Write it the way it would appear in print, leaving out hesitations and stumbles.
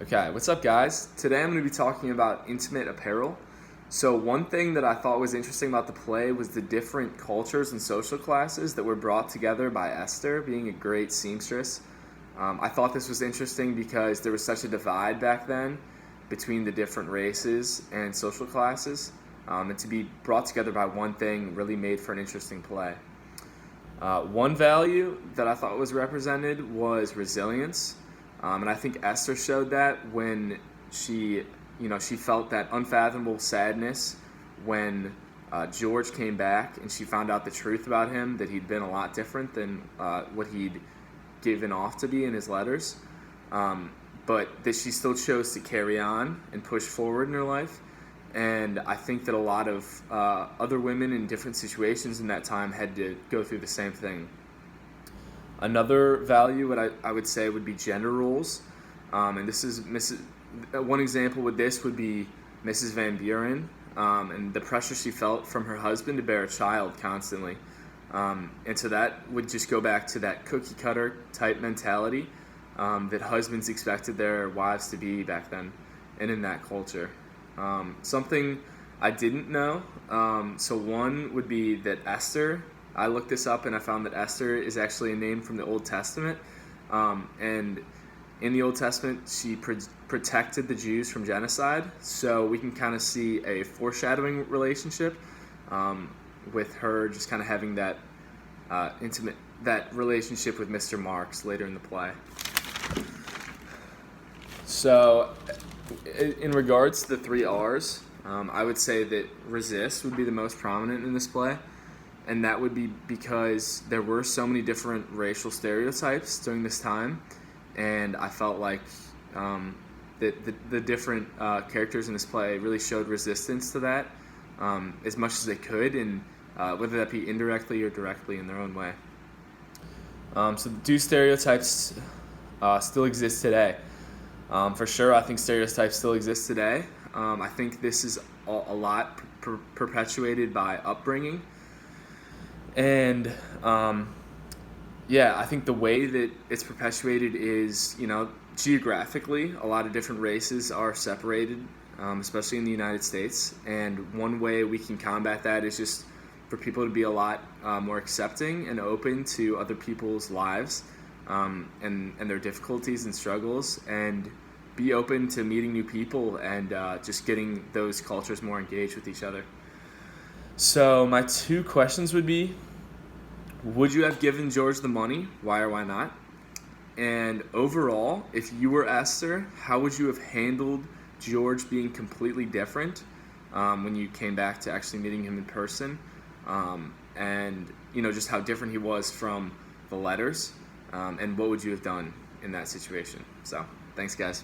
Okay, what's up, guys? Today I'm going to be talking about intimate apparel. So, one thing that I thought was interesting about the play was the different cultures and social classes that were brought together by Esther, being a great seamstress. I thought this was interesting because there was such a divide back then between the different races and social classes, and to be brought together by one thing really made for an interesting play. One value that I thought was represented was resilience. And I think Esther showed that when she felt that unfathomable sadness when George came back and she found out the truth about him, that he'd been a lot different than what he'd given off to be in his letters. But that she still chose to carry on and push forward in her life. And I think that a lot of other women in different situations in that time had to go through the same thing. Another value, what I would say, would be gender roles, and this is one example with this would be Mrs. Van Buren, and the pressure she felt from her husband to bear a child constantly, and so that would just go back to that cookie cutter type mentality that husbands expected their wives to be back then, and in that culture. Something I didn't know, so one would be that Esther. I looked this up and I found that Esther is actually a name from the Old Testament. And in the Old Testament, she protected the Jews from genocide. So we can kind of see a foreshadowing relationship with her just kind of having that that relationship with Mr. Marks later in the play. So in regards to the three R's, I would say that resist would be the most prominent in this play. And that would be because there were so many different racial stereotypes during this time, and I felt like the different characters in this play really showed resistance to that as much as they could, and whether that be indirectly or directly in their own way. So do stereotypes still exist today? For sure, I think stereotypes still exist today. I think this is a lot perpetuated by upbringing. And I think the way that it's perpetuated is, geographically, a lot of different races are separated, especially in the United States. And one way we can combat that is just for people to be a lot more accepting and open to other people's lives and their difficulties and struggles, and be open to meeting new people and just getting those cultures more engaged with each other. So my two questions would be, would you have given George the money? Why or why not? And overall, if you were Esther, how would you have handled George being completely different when you came back to actually meeting him in person? And just how different he was from the letters, and what would you have done in that situation? So, thanks, guys.